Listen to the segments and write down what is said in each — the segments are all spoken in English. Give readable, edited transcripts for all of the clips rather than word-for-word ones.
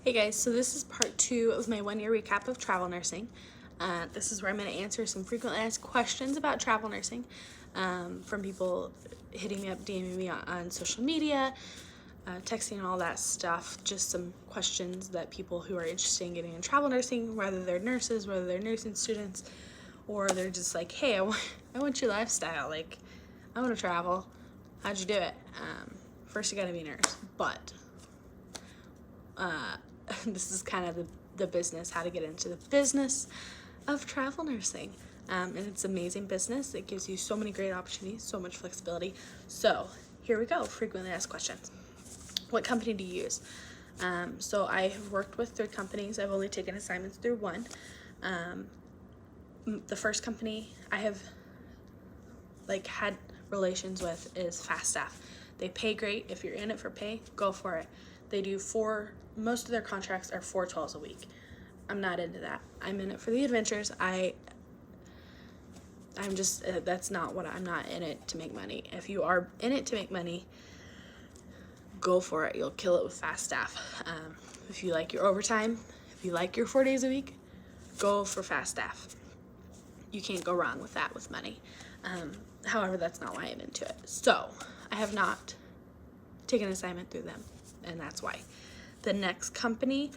Hey guys, so this is part 2 of my 1-year recap of travel nursing. This is where I'm going to answer some frequently asked questions about travel nursing from people hitting me up, DMing me on social media, texting, all that stuff. Just some questions that people who are interested in getting in travel nursing, whether they're nurses, whether they're nursing students, or they're just like, hey, I want your lifestyle. Like, I want to travel. How'd you do it? First, you got to be a nurse, but this is kind of the business, how to get into the business of travel nursing. And it's an amazing business. It gives you so many great opportunities, so much flexibility. So here we go, frequently asked questions. What company do you use? So I have worked with 3 companies. I've only taken assignments through 1. The first company I have had relations with is Fast Staff. They pay great. If you're in it for pay, go for it. They do most of their contracts are 4/12s a week. I'm not into that. I'm in it for the adventures. I'm not in it to make money. If you are in it to make money, go for it. You'll kill it with Fast Staff. If you like your overtime, if you like your 4 days a week, go for Fast Staff. You can't go wrong with that with money. However, that's not why I'm into it. So I have not taken an assignment through them, and that's why. The next company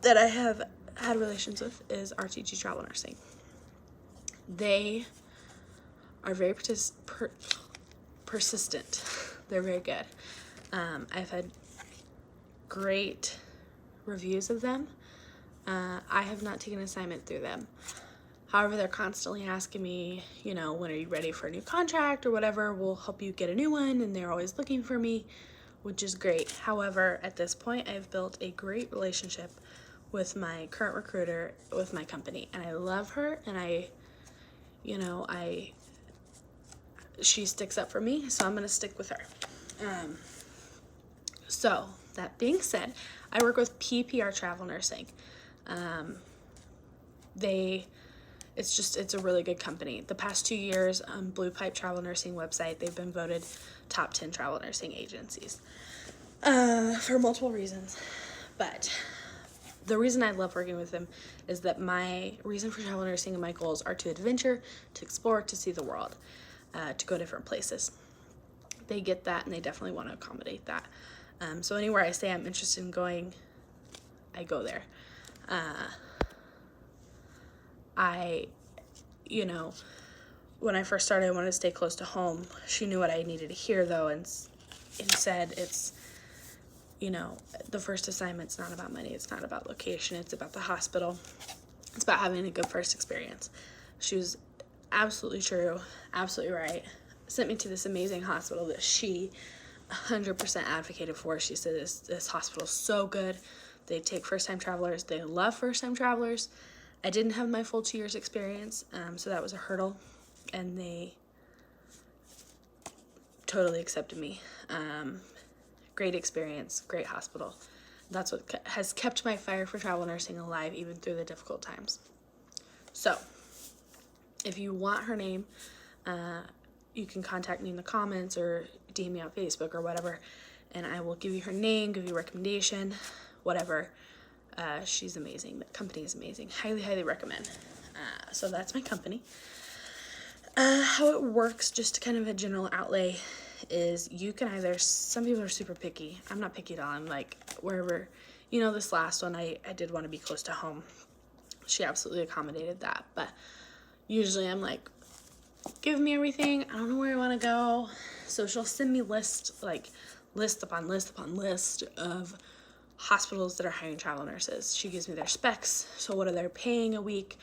that I have had relations with is RTG Travel Nursing. They are very persistent. They're very good. I've had great reviews of them. I have not taken an assignment through them. However, they're constantly asking me, when are you ready for a new contract or whatever, we'll help you get a new one, and they're always looking for me, which is great. However, at this point, I've built a great relationship with my current recruiter with my company, and I love her, and she sticks up for me, so I'm going to stick with her. So, that being said, I work with PPR Travel Nursing. It's a really good company. The past 2 years on Blue Pipe Travel Nursing website, they've been voted top 10 travel nursing agencies for multiple reasons. But the reason I love working with them is that my reason for travel nursing and my goals are to adventure, to explore, to see the world, to go different places. They get that, and they definitely want to accommodate that. So anywhere I say I'm interested in going, I go there. When I first started, I wanted to stay close to home. She knew what I needed to hear, though, and said it's, the first assignment's not about money. It's not about location. It's about the hospital. It's about having a good first experience. She was absolutely true, absolutely right. Sent me to this amazing hospital that she 100% advocated for. She said this hospital's so good. They take first-time travelers. They love first-time travelers. I didn't have my full 2 years experience, so that was a hurdle, and they totally accepted me. Great experience, great hospital. That's what has kept my fire for travel nursing alive even through the difficult times. So, if you want her name, you can contact me in the comments or DM me on Facebook or whatever, and I will give you her name, give you a recommendation, whatever. She's amazing. The company is amazing. Highly, highly recommend. So that's my company. How it works, just kind of a general outlay, is you can some people are super picky. I'm not picky at all. I'm like, wherever, this last one, I did want to be close to home. She absolutely accommodated that. But usually I'm like, give me everything. I don't know where I want to go. So she'll send me list upon list upon list of hospitals that are hiring travel nurses. She gives me their specs. So what are they paying a week?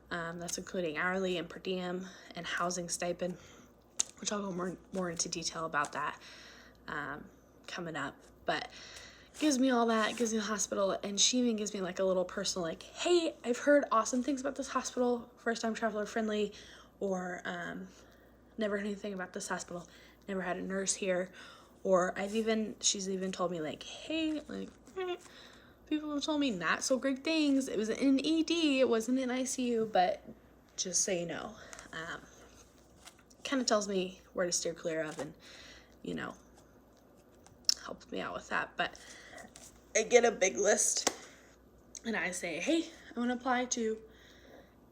That's including hourly and per diem and housing stipend, which I'll go more into detail about that coming up. But gives me all that, gives me the hospital, and she even gives me a little personal, hey, I've heard awesome things about this hospital, first-time traveler friendly, or never heard anything about this hospital, never had a nurse here, or she's even told me hey, people have told me not so great things. It was in ED, it wasn't in ICU, but just so you know. Kind of tells me where to steer clear of and, helps me out with that. But I get a big list and I say, hey, I want to apply to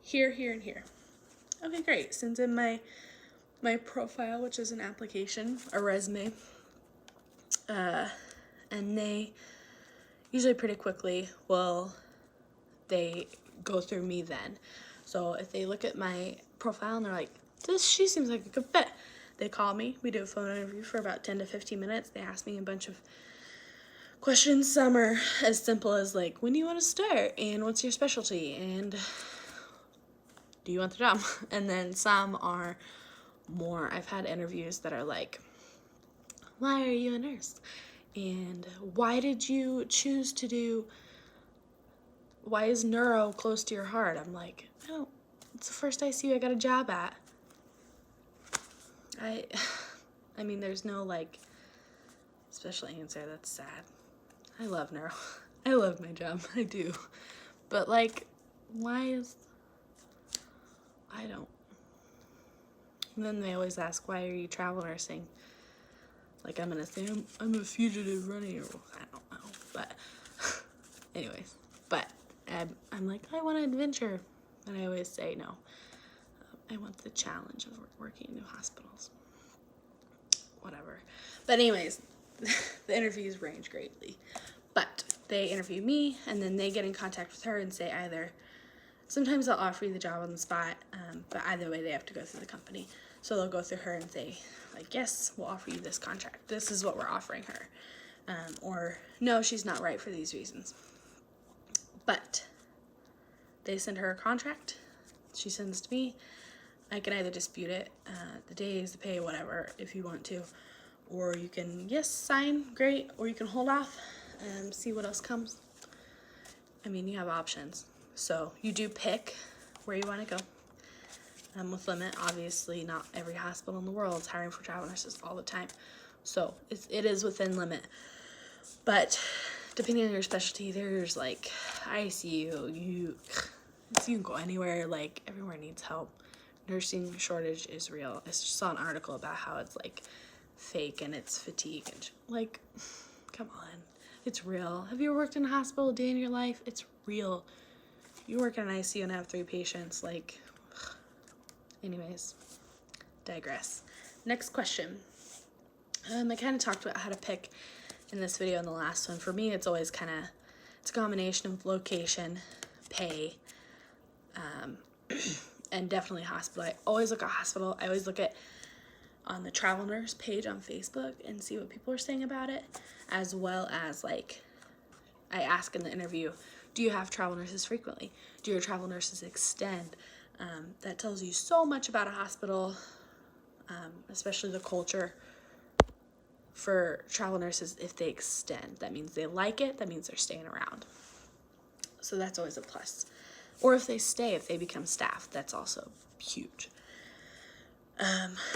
here, here, and here. Okay, great. Sends in my profile, which is an application, a resume, and they usually pretty quickly they go through me then. So if they look at my profile and they're like, she seems like a good fit, they call me. We do a phone interview for about 10 to 15 minutes. They ask me a bunch of questions. Some are as simple as like, when do you want to start? And what's your specialty? And do you want the job? And then some are more, I've had interviews that are like, why are you a nurse? And why did you choose to do, why is neuro close to your heart? I'm like, no, it's the first ICU I got a job at. I mean, there's no like special answer. That's sad. I love neuro. I love my job. I do. But like, I don't. And then they always ask, why are you travel nursing? Like, I'm gonna say, I'm a fugitive running. I don't know. But anyways, but I'm like, I want an adventure. And I always say no. I want the challenge of working in new hospitals. Whatever. But anyways, the interviews range greatly. But they interview me, and then they get in contact with her and say either, sometimes they'll offer you the job on the spot, but either way they have to go through the company. So they'll go through her and say, like, yes, we'll offer you this contract. This is what we're offering her. Or, no, she's not right for these reasons. But they send her a contract. She sends to me. I can either dispute it, the days, the pay, whatever, if you want to. Or you can, yes, sign, great. Or you can hold off and see what else comes. I mean, you have options. So you do pick where you want to go. With limit, obviously, not every hospital in the world is hiring for travel nurses all the time. So it is within limit. But depending on your specialty, there's like ICU, you can go anywhere, like everywhere needs help. Nursing shortage is real. I just saw an article about how it's like fake and it's fatigue and like, come on, it's real. Have you ever worked in a hospital a day in your life? It's real. You work in an ICU and have 3 patients, like, anyways, digress. Next question. I kind of talked about how to pick in this video and the last one. For me, it's always it's a combination of location, pay, and definitely hospital. I always look at hospital. I always look at on the travel nurse page on Facebook and see what people are saying about it, as well as like I ask in the interview, do you have travel nurses frequently? Do your travel nurses extend? That tells you so much about a hospital, especially the culture for travel nurses. If they extend, that means they like it. That means they're staying around. So that's always a plus. Or if they stay, if they become staff, that's also huge.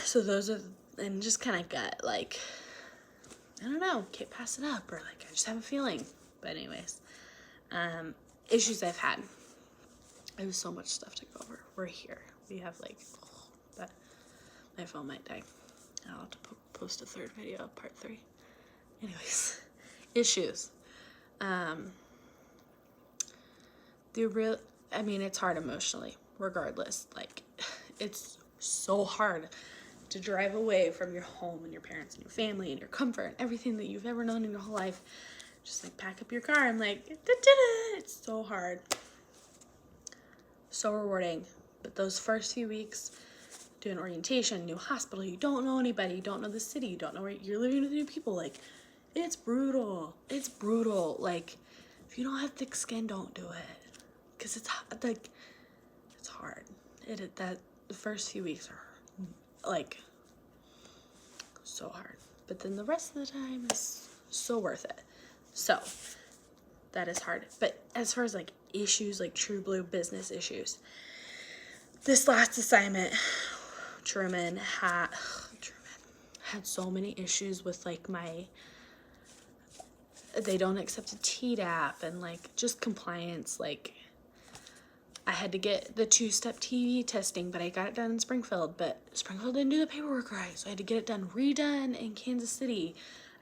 So those are, and just kind of gut, like, I don't know, can't pass it up, or like, I just have a feeling. But anyways, issues I've had. I have so much stuff to go over. We're here. We have like, but my phone might die. I'll have to post a third video, part 3. Anyways, issues. It's hard emotionally, regardless. Like, it's so hard to drive away from your home and your parents and your family and your comfort and everything that you've ever known in your whole life. Just like pack up your car and like, it's so hard. So rewarding. But those first few weeks, doing orientation, new hospital, you don't know anybody, you don't know the city, you don't know where you're living with new people. Like, it's brutal. It's brutal. Like, if you don't have thick skin, don't do it. Because it's like, it's hard. The first few weeks are like so hard. But then the rest of the time is so worth it. So that is hard. But as far as like issues, like true blue business issues, this last assignment, Truman had so many issues with like they don't accept a TDAP and like just compliance. Like, I had to get the 2-step TB testing, but I got it done in Springfield, but Springfield didn't do the paperwork right, so I had to get it redone in Kansas City.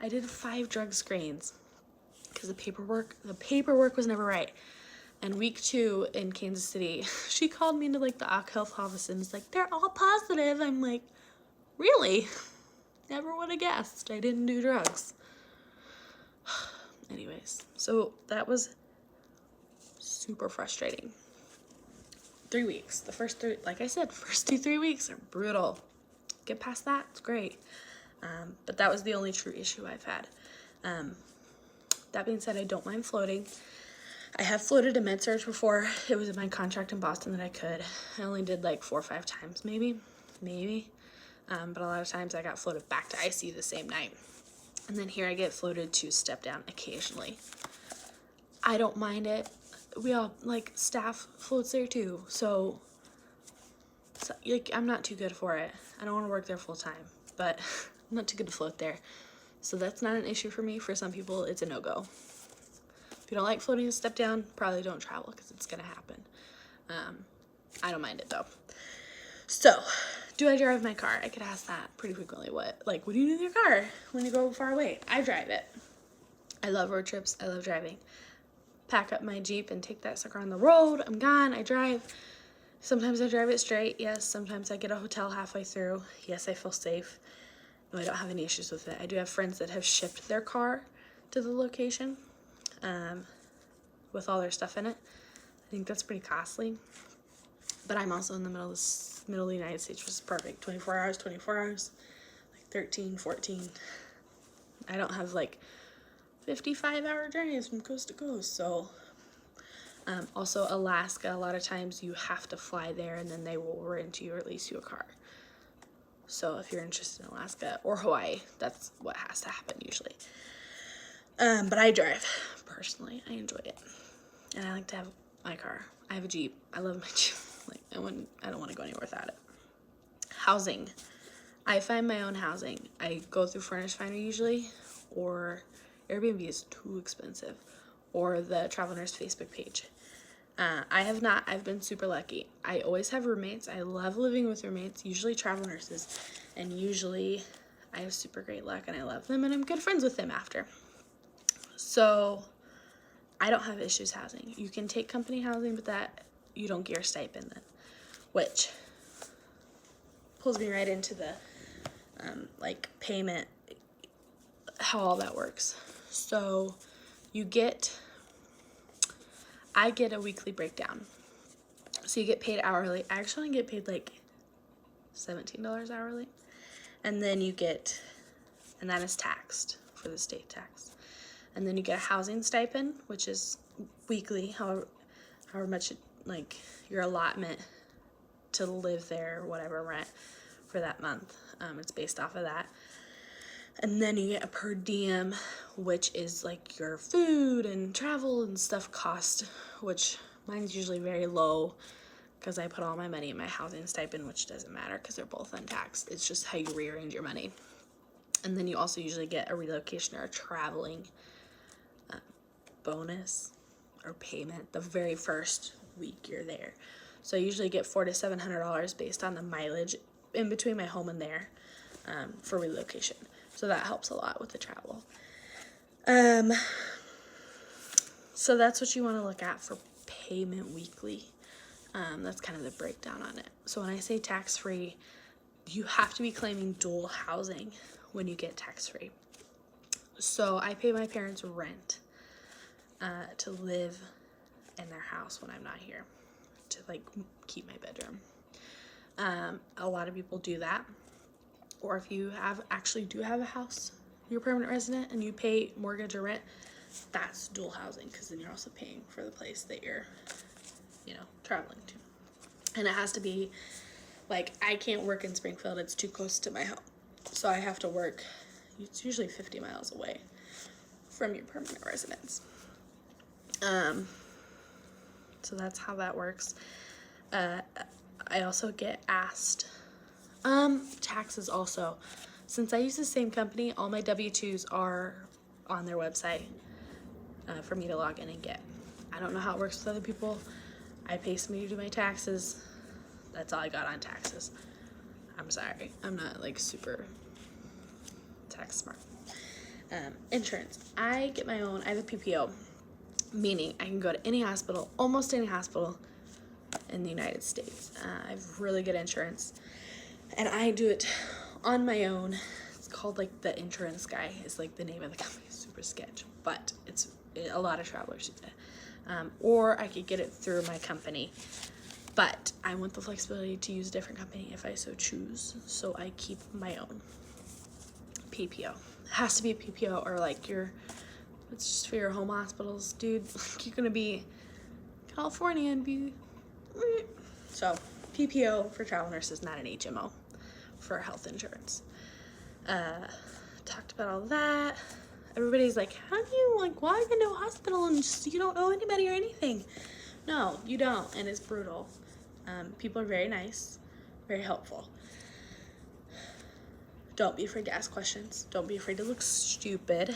I did 5 drug screens. because the paperwork was never right. And week 2 in Kansas City, she called me into like the Occ Health office and was like, they're all positive. I'm like, really? Never would have guessed. I didn't do drugs. Anyways, so that was super frustrating. 3 weeks. The first 3, like I said, first 3 weeks are brutal. Get past that, it's great. But that was the only true issue I've had. That being said, I don't mind floating. I have floated to med-surg before. It was in my contract in Boston that I could. I only did like 4 or 5 times, maybe. But a lot of times I got floated back to ICU the same night. And then here I get floated to step down occasionally. I don't mind it. We all, like, staff floats there too. So like, I'm not too good for it. I don't want to work there full time, but I'm not too good to float there. So that's not an issue for me. For some people, it's a no-go. If you don't like floating to step down, probably don't travel because it's going to happen. I don't mind it though. So, do I drive my car? I get asked that pretty frequently. What do you do with your car when you go far away? I drive it. I love road trips. I love driving. Pack up my Jeep and take that sucker on the road. I'm gone. I drive. Sometimes I drive it straight. Yes. Sometimes I get a hotel halfway through. Yes, I feel safe. No, I don't have any issues with it. I do have friends that have shipped their car to the location with all their stuff in it. I think that's pretty costly. But I'm also in the middle of the United States, which is perfect. 24 hours, like 13, 14. I don't have like 55-hour journeys from coast to coast. So also Alaska, a lot of times you have to fly there and then they will rent you or lease you a car. So if you're interested in Alaska or Hawaii, that's what has to happen usually. But I drive personally. I enjoy it. And I like to have my car. I have a Jeep. I love my Jeep. Like, I don't want to go anywhere without it. Housing. I find my own housing. I go through Furnish Finder usually, or Airbnb is too expensive, or the Travel Nurse Facebook page. I've been super lucky. I always have roommates. I love living with roommates, usually travel nurses, and usually I have super great luck and I love them and I'm good friends with them after. So I don't have issues housing. You can take company housing, but that you don't get your stipend then, which pulls me right into the payment, how all that works. So I get a weekly breakdown. So you get paid hourly. I actually get paid like $17 hourly. And then and that is taxed for the state tax. And then you get a housing stipend, which is weekly, however much your allotment to live there, or whatever rent for that month. It's based off of that. And then you get a per diem, which is like your food and travel and stuff cost, which mine's usually very low because I put all my money in my housing stipend, which doesn't matter because they're both untaxed. It's just how you rearrange your money. And then you also usually get a relocation or a traveling bonus or payment the very first week you're there. So I usually get $400 to $700 based on the mileage in between my home and there for relocation. So that helps a lot with the travel. So that's what you want to look at for payment weekly. That's kind of the breakdown on it. So when I say tax-free, you have to be claiming dual housing when you get tax-free. So I pay my parents rent to live in their house when I'm not here, to keep my bedroom. A lot of people do that. Or if you do have a house, you're a permanent resident and you pay mortgage or rent, that's dual housing because then you're also paying for the place that you're, traveling to. And it has to be, I can't work in Springfield. It's too close to my home. So I have to work, it's usually 50 miles away from your permanent residence. So that's how that works. I also get asked taxes also. Since I use the same company, all my W-2s are on their website for me to log in and get. I don't know how it works with other people. I pay somebody to do my taxes. That's all I got on taxes. I'm sorry. I'm not super tax smart. Insurance. I get my own. I have a PPO, meaning I can go to any hospital, almost any hospital in the United States. I have really good insurance, and I do it on my own. It's called like The Insurance Guy is like the name of the company. Super sketch, but it's a lot of travelers use it. Or I could get it through my company, but I want the flexibility to use a different company if I so choose. So I keep my own PPO. It has to be a PPO, or like it's just for your home hospitals, dude. You're gonna be California and be so PPO for travel nurses, not an HMO for health insurance. Talked about all that. Everybody's like, how do you walk into a hospital and just you don't know anybody or anything? No, you don't, and it's brutal. People are very nice, very helpful. Don't be afraid to ask questions. Don't be afraid to look stupid.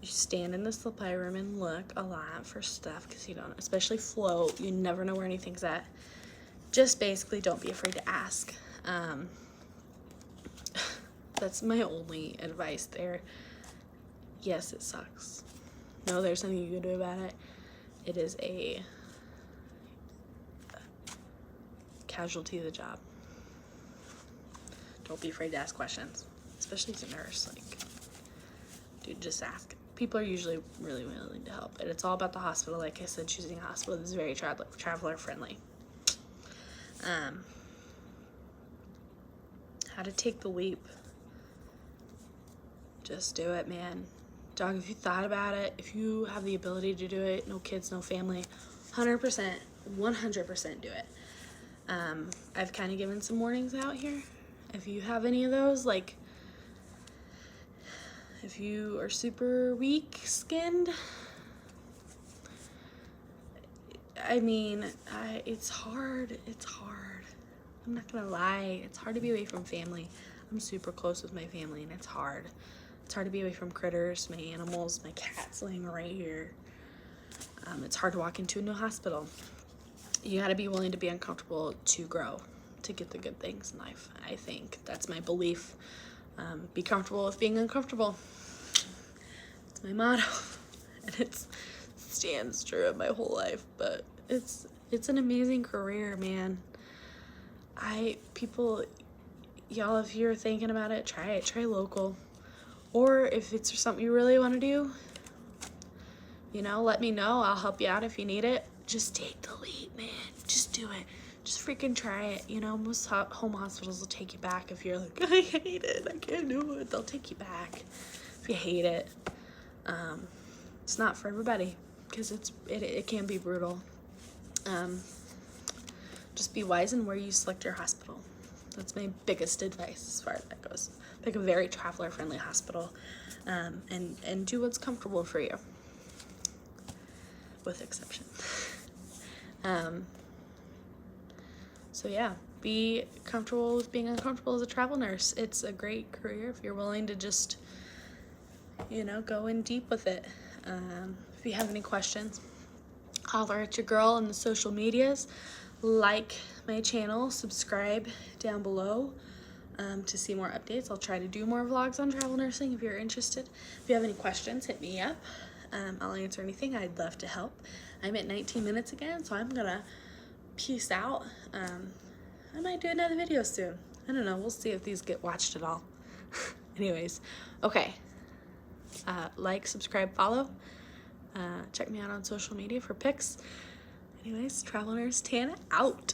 You stand in the supply room and look a lot for stuff because you don't, especially float. You never know where anything's at. Just basically don't be afraid to ask. That's my only advice there. Yes, it sucks. No, there's nothing you can do about it. It is a casualty of the job. Don't be afraid to ask questions, especially as a nurse. Dude, just ask. People are usually really willing to help, and it's all about the hospital. Like I said, choosing a hospital is very traveler friendly. How to take the leap? Just do it, man. Dog, if you thought about it, if you have the ability to do it, no kids, no family, 100%, 100% do it. I've kind of given some warnings out here. If you have any of those, if you are super weak-skinned, it's hard. I'm not gonna lie. It's hard to be away from family. I'm super close with my family, and it's hard. It's hard to be away from critters, my animals, my cat's laying right here. It's hard to walk into a new hospital. You gotta be willing to be uncomfortable to grow, to get the good things in life. I think that's my belief. Be comfortable with being uncomfortable. It's my motto, and it stands true in my whole life. But it's an amazing career, man. Y'all, if you're thinking about it, try it. Try local, or if it's something you really want to do, let me know. I'll help you out if you need it. Just take the leap, man. Just do it. Just freaking try it. Most home hospitals will take you back if you're like, I hate it, I can't do it. They'll take you back if you hate it. It's not for everybody because it can be brutal. Just be wise in where you select your hospital. That's my biggest advice as far as that goes. Pick a very traveler-friendly hospital, and do what's comfortable for you, with exception. So yeah, be comfortable with being uncomfortable as a travel nurse. It's a great career if you're willing to just, go in deep with it. If you have any questions, holler at your girl on the social medias. Like my channel, subscribe down below to see more updates. I'll try to do more vlogs on travel nursing if you're interested. If you have any questions, hit me up. I'll answer anything. I'd love to help. I'm at 19 minutes again, so I'm gonna peace out. I might do another video soon. I don't know. We'll see if these get watched at all. Anyways, okay. Like, subscribe, follow. Check me out on social media for pics. Anyways, Travel Nurse Tana out.